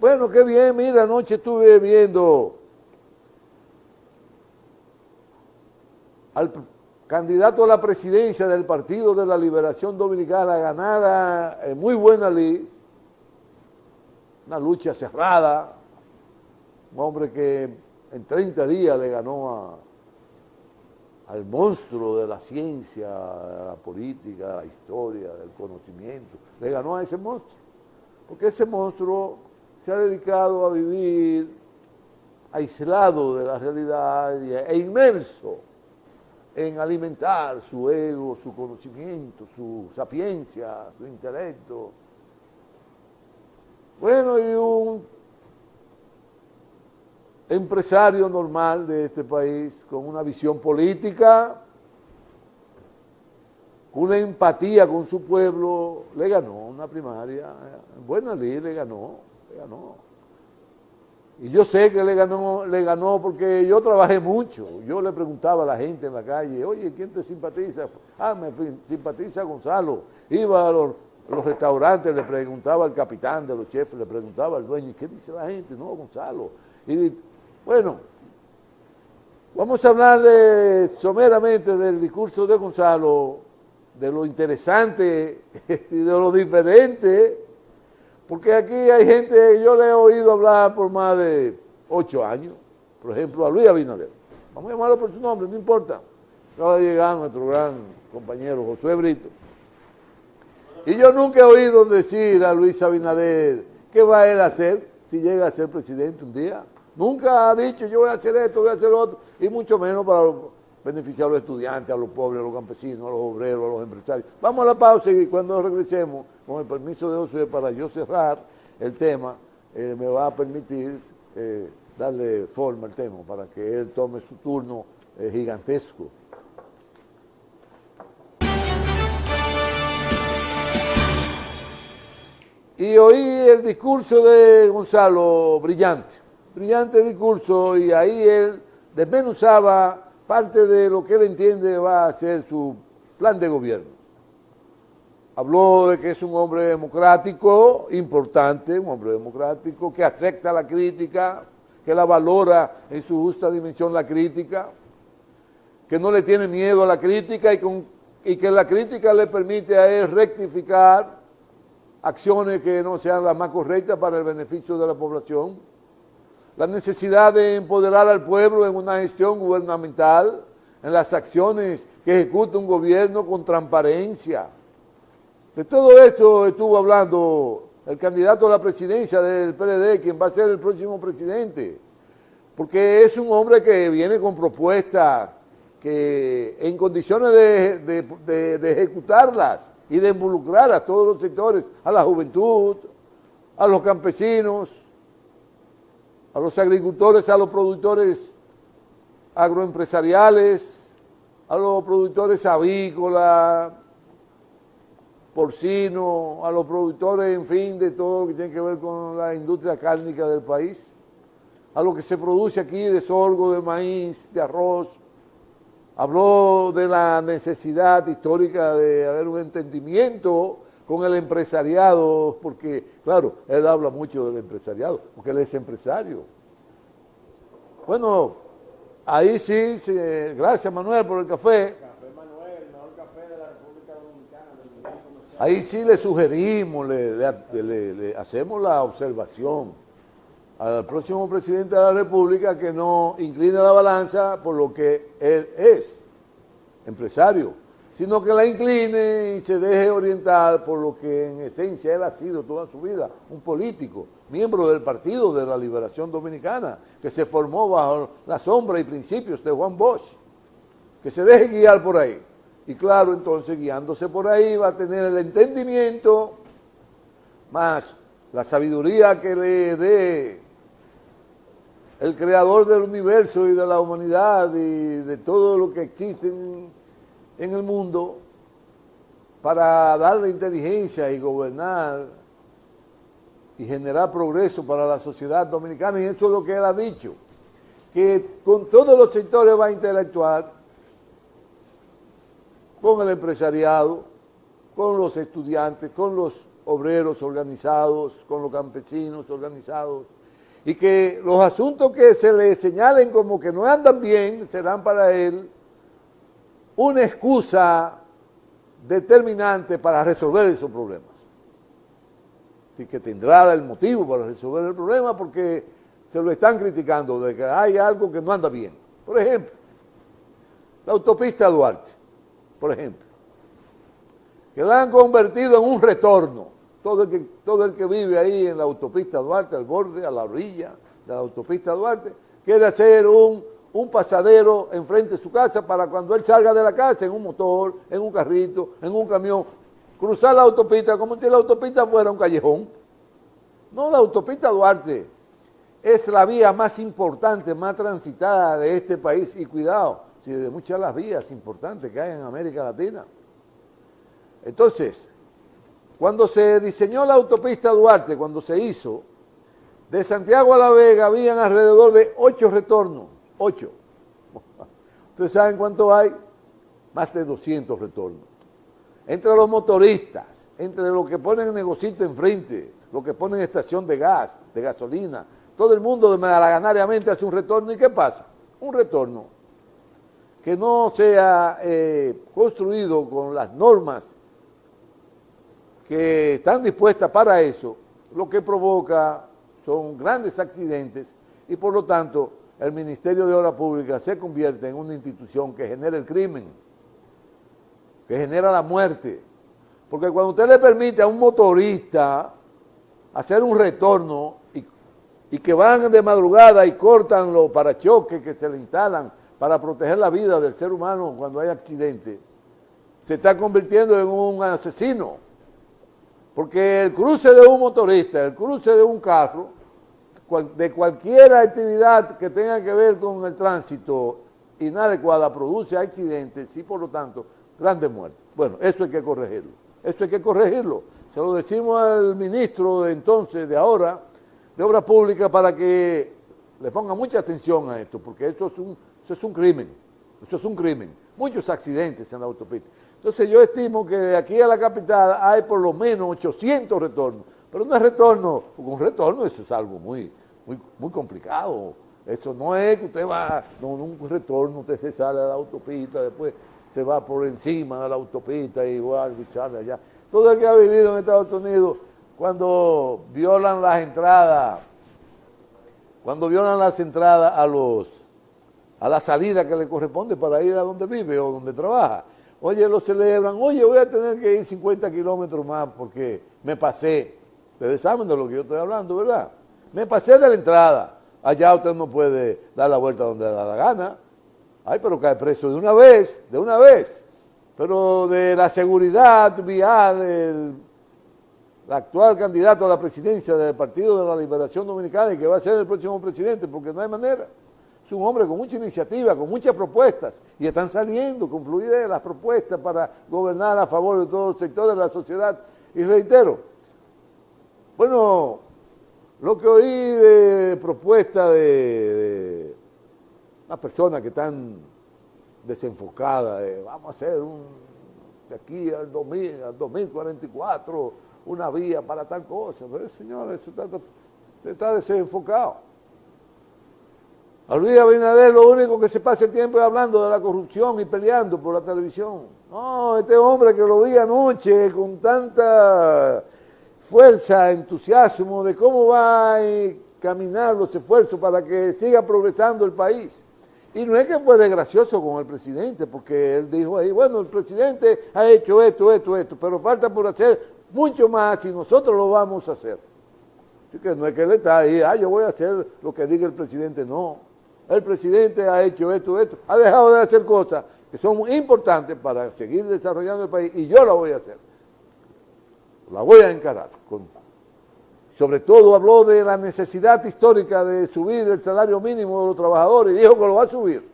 Bueno, qué bien, mira, anoche estuve viendo al candidato a la presidencia del Partido de la Liberación Dominicana, ganada en muy buena lid, una lucha cerrada, un hombre que en 30 días le ganó al monstruo de la ciencia, de la política, de la historia, del conocimiento, le ganó a ese monstruo, porque ese monstruo se ha dedicado a vivir aislado de la realidad e inmerso en alimentar su ego, su conocimiento, su sapiencia, su intelecto. Bueno, y un empresario normal de este país, con una visión política, una empatía con su pueblo, le ganó una primaria, buena ley, le ganó. Y yo sé que le ganó porque yo trabajé mucho. Yo le preguntaba a la gente en la calle, oye, ¿quién te simpatiza? Ah, me simpatiza Gonzalo. Iba a los restaurantes, le preguntaba al capitán de los chefs, le preguntaba al dueño, ¿qué dice la gente? No, Gonzalo. Y bueno, vamos a hablar someramente del discurso de Gonzalo, de lo interesante y de lo diferente, porque aquí hay gente, yo le he oído hablar por más de 8 años, por ejemplo, a Luis Abinader. Vamos a llamarlo por su nombre, no importa. Acaba de llegar nuestro gran compañero Josué Brito. Y yo nunca he oído decir a Luis Abinader qué va a él a hacer si llega a ser presidente un día. Nunca ha dicho yo voy a hacer esto, voy a hacer lo otro, y mucho menos para beneficiar a los estudiantes, a los pobres, a los campesinos, a los obreros, a los empresarios. Vamos a la pausa y cuando regresemos, con el permiso de Josué, para yo cerrar el tema, me va a permitir darle forma al tema para que él tome su turno gigantesco. Y oí el discurso de Gonzalo, brillante discurso, y ahí él desmenuzaba parte de lo que él entiende va a ser su plan de gobierno. Habló de que es un hombre democrático, importante, un hombre democrático, que acepta la crítica, que la valora en su justa dimensión la crítica, que no le tiene miedo a la crítica y que la crítica le permite a él rectificar acciones que no sean las más correctas para el beneficio de la población. La necesidad de empoderar al pueblo en una gestión gubernamental, en las acciones que ejecuta un gobierno con transparencia. De todo esto estuvo hablando el candidato a la presidencia del PLD, quien va a ser el próximo presidente, porque es un hombre que viene con propuestas que en condiciones de ejecutarlas y de involucrar a todos los sectores, a la juventud, a los campesinos, a los agricultores, a los productores agroempresariales, a los productores avícolas, porcinos, a los productores, en fin, de todo lo que tiene que ver con la industria cárnica del país, a lo que se produce aquí de sorgo, de maíz, de arroz. Habló de la necesidad histórica de haber un entendimiento con el empresariado, porque, claro, él habla mucho del empresariado, porque él es empresario. Bueno, ahí sí, gracias Manuel por el café. Café Manuel, el mejor café de la República Dominicana. Ahí sí le sugerimos, le hacemos la observación al próximo presidente de la República que no incline la balanza por lo que él es, empresario, sino que la incline y se deje orientar por lo que en esencia él ha sido toda su vida, un político, miembro del Partido de la Liberación Dominicana, que se formó bajo la sombra y principios de Juan Bosch, que se deje guiar por ahí. Y claro, entonces guiándose por ahí va a tener el entendimiento, más la sabiduría que le dé el creador del universo y de la humanidad y de todo lo que existe en el mundo, para darle inteligencia y gobernar y generar progreso para la sociedad dominicana. Y eso es lo que él ha dicho, que con todos los sectores va a interactuar, con el empresariado, con los estudiantes, con los obreros organizados, con los campesinos organizados, y que los asuntos que se le señalen como que no andan bien serán para él una excusa determinante para resolver esos problemas. Así que tendrá el motivo para resolver el problema porque se lo están criticando de que hay algo que no anda bien. Por ejemplo, la autopista Duarte, por ejemplo, que la han convertido en un retorno. Todo el que vive ahí en la autopista Duarte, al borde, a la orilla de la autopista Duarte, quiere hacer un pasadero enfrente de su casa para cuando él salga de la casa en un motor, en un carrito, en un camión, cruzar la autopista como si la autopista fuera un callejón. No, la autopista Duarte es la vía más importante, más transitada de este país y cuidado, si de muchas de las vías importantes que hay en América Latina. Entonces, cuando se diseñó la autopista Duarte, cuando se hizo, de Santiago a La Vega habían alrededor de 8 retornos, 8. ¿Ustedes saben cuánto hay? Más de 200 retornos. Entre los motoristas, entre los que ponen negocito enfrente, los que ponen estación de gas, de gasolina, todo el mundo malaganariamente hace un retorno. ¿Y qué pasa? Un retorno que no sea construido con las normas que están dispuestas para eso, lo que provoca son grandes accidentes y por lo tanto el Ministerio de Obras Públicas se convierte en una institución que genera el crimen, que genera la muerte. Porque cuando usted le permite a un motorista hacer un retorno y que van de madrugada y cortan los parachoques que se le instalan para proteger la vida del ser humano cuando hay accidente, se está convirtiendo en un asesino. Porque el cruce de un motorista, el cruce de un carro, de cualquier actividad que tenga que ver con el tránsito inadecuada, produce accidentes y por lo tanto grandes muertes. Bueno, eso hay que corregirlo, eso hay que corregirlo. Se lo decimos al ministro de entonces, de ahora, de Obras Públicas, para que le ponga mucha atención a esto, porque eso es un crimen, eso es un crimen. Muchos accidentes en la autopista. Entonces yo estimo que de aquí a la capital hay por lo menos 800 retornos, pero no es retorno, porque un retorno eso es algo muy complicado. Eso no es que usted va, no, un retorno, usted se sale de la autopista, después se va por encima de la autopista y vuelve y sale allá. Todo el que ha vivido en Estados Unidos, cuando violan las entradas a la salida que le corresponde para ir a donde vive o donde trabaja, oye, lo celebran, oye, voy a tener que ir 50 kilómetros más porque me pasé. Ustedes saben de lo que yo estoy hablando, ¿verdad? Me pasé de la entrada. Allá usted no puede dar la vuelta donde le da la gana. Ay, pero cae preso de una vez. Pero de la seguridad vial, el actual candidato a la presidencia del Partido de la Liberación Dominicana y que va a ser el próximo presidente, porque no hay manera. Es un hombre con mucha iniciativa, con muchas propuestas, y están saliendo con fluidez las propuestas para gobernar a favor de todos los sectores de la sociedad. Y reitero, bueno, lo que oí de propuestas de unas personas que están desenfocadas, vamos a hacer de aquí al 2044 una vía para tal cosa, pero señor, eso está desenfocado. A Luis Abinader lo único que se pasa el tiempo es hablando de la corrupción y peleando por la televisión. No, este hombre que lo vi anoche con tanta fuerza, entusiasmo de cómo va a caminar los esfuerzos para que siga progresando el país. Y no es que fue desgracioso con el presidente, porque él dijo ahí, bueno, el presidente ha hecho esto, pero falta por hacer mucho más y nosotros lo vamos a hacer. Así que no es que él está ahí, yo voy a hacer lo que diga el presidente, no. El presidente ha hecho esto, ha dejado de hacer cosas que son muy importantes para seguir desarrollando el país y yo la voy a hacer. La voy a encarar. Sobre todo habló de la necesidad histórica de subir el salario mínimo de los trabajadores y dijo que lo va a subir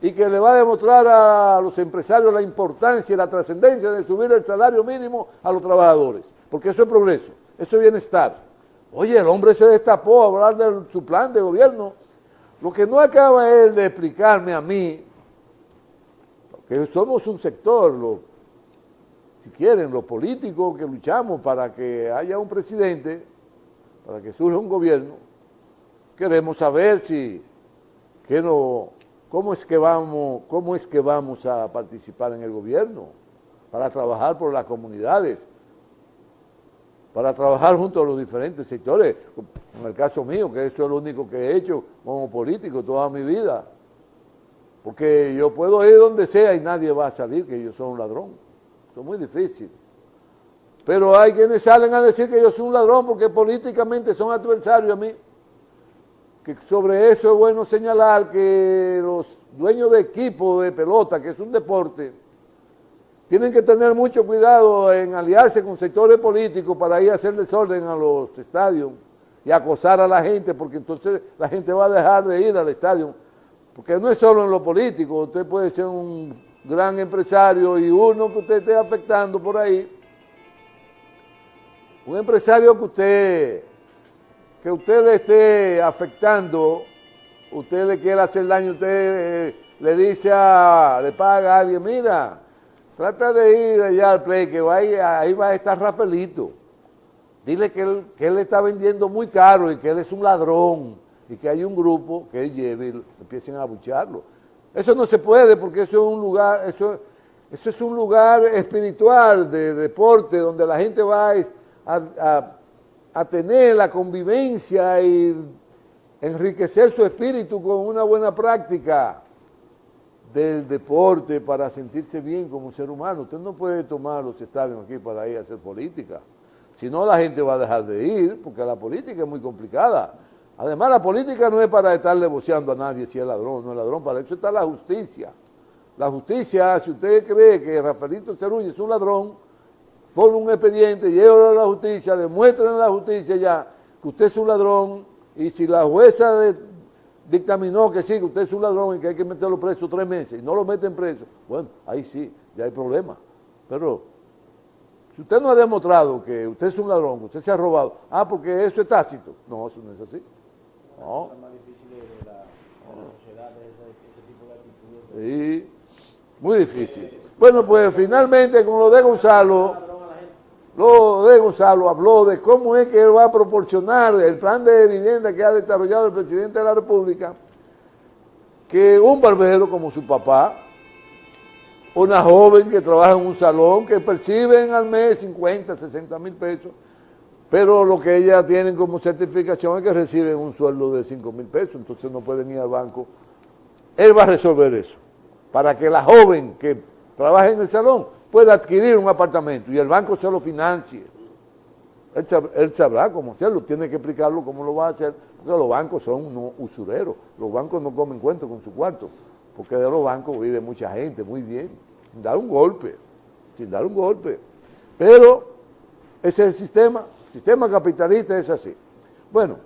y que le va a demostrar a los empresarios la importancia y la trascendencia de subir el salario mínimo a los trabajadores, porque eso es progreso, eso es bienestar. Oye, el hombre se destapó a hablar de su plan de gobierno. Lo que no acaba él de explicarme a mí, que somos un sector, los si quieren, los políticos que luchamos para que haya un presidente, para que surja un gobierno, queremos saber cómo es que vamos a participar en el gobierno, para trabajar por las comunidades, para trabajar junto a los diferentes sectores. En el caso mío, que eso es lo único que he hecho como político toda mi vida, porque yo puedo ir donde sea y nadie va a salir que yo soy un ladrón. Eso es muy difícil. Pero hay quienes salen a decir que yo soy un ladrón porque políticamente son adversarios a mí. Que sobre eso es bueno señalar que los dueños de equipo de pelota, que es un deporte, tienen que tener mucho cuidado en aliarse con sectores políticos para ir a hacer desorden a los estadios y acosar a la gente, porque entonces la gente va a dejar de ir al estadio. Porque no es solo en lo político, usted puede ser un gran empresario y uno que usted esté afectando por ahí, un empresario que usted le esté afectando, usted le quiere hacer daño, usted le dice le paga a alguien, mira, trata de ir allá al play, que ahí va a estar Rafaelito. Dile que él está vendiendo muy caro y que él es un ladrón y que hay un grupo que él lleve y empiecen a abuchearlo. Eso no se puede porque eso es un lugar espiritual de deporte donde la gente va a tener la convivencia y enriquecer su espíritu con una buena práctica del deporte para sentirse bien como ser humano. Usted no puede tomar los estadios aquí para ir a hacer política. Si no, la gente va a dejar de ir, porque la política es muy complicada. Además, la política no es para estarle voceando a nadie si es ladrón o no es ladrón, para eso está la justicia. La justicia, si usted cree que Rafaelito Cerulli es un ladrón, forma un expediente, llévalo a la justicia, demuestren a la justicia ya que usted es un ladrón, y si la jueza dictaminó que sí, que usted es un ladrón y que hay que meterlo preso 3 meses, y no lo meten preso, bueno, ahí sí, ya hay problema. Pero si usted no ha demostrado que usted es un ladrón, que usted se ha robado, porque eso es tácito. No, eso no es así. No. Es más difícil de la sociedad, ese tipo de actitudes. Sí, muy difícil. Bueno, pues finalmente con lo de Gonzalo habló de cómo es que él va a proporcionar el plan de vivienda que ha desarrollado el presidente de la República, que un barbero como su papá, una joven que trabaja en un salón, que perciben al mes 50, 60 mil pesos, pero lo que ellas tienen como certificación es que reciben un sueldo de 5 mil pesos, entonces no pueden ir al banco. Él va a resolver eso, para que la joven que trabaja en el salón pueda adquirir un apartamento y el banco se lo financie. Él sabrá cómo hacerlo, tiene que explicarlo cómo lo va a hacer, porque los bancos son no usureros, los bancos no comen cuento con su cuarto, porque de los bancos vive mucha gente muy bien, sin dar un golpe. Pero ese es el sistema capitalista es así. Bueno,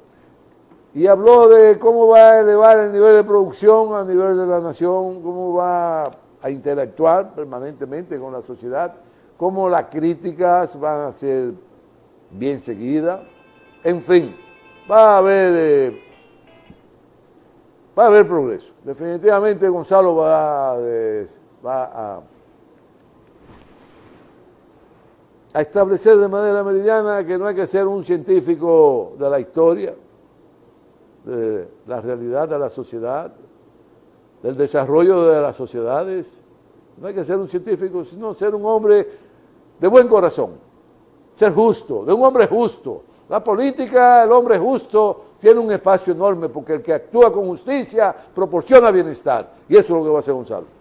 y habló de cómo va a elevar el nivel de producción a nivel de la nación, cómo va a interactuar permanentemente con la sociedad, cómo las críticas van a ser bien seguidas, en fin, va a haber progreso. Definitivamente Gonzalo va a establecer de manera meridiana que no hay que ser un científico de la historia, de la realidad de la sociedad, del desarrollo de las sociedades. No hay que ser un científico, sino ser un hombre de buen corazón, ser justo, de un hombre justo. La política, el hombre justo, tiene un espacio enorme porque el que actúa con justicia proporciona bienestar. Y eso es lo que va a hacer Gonzalo.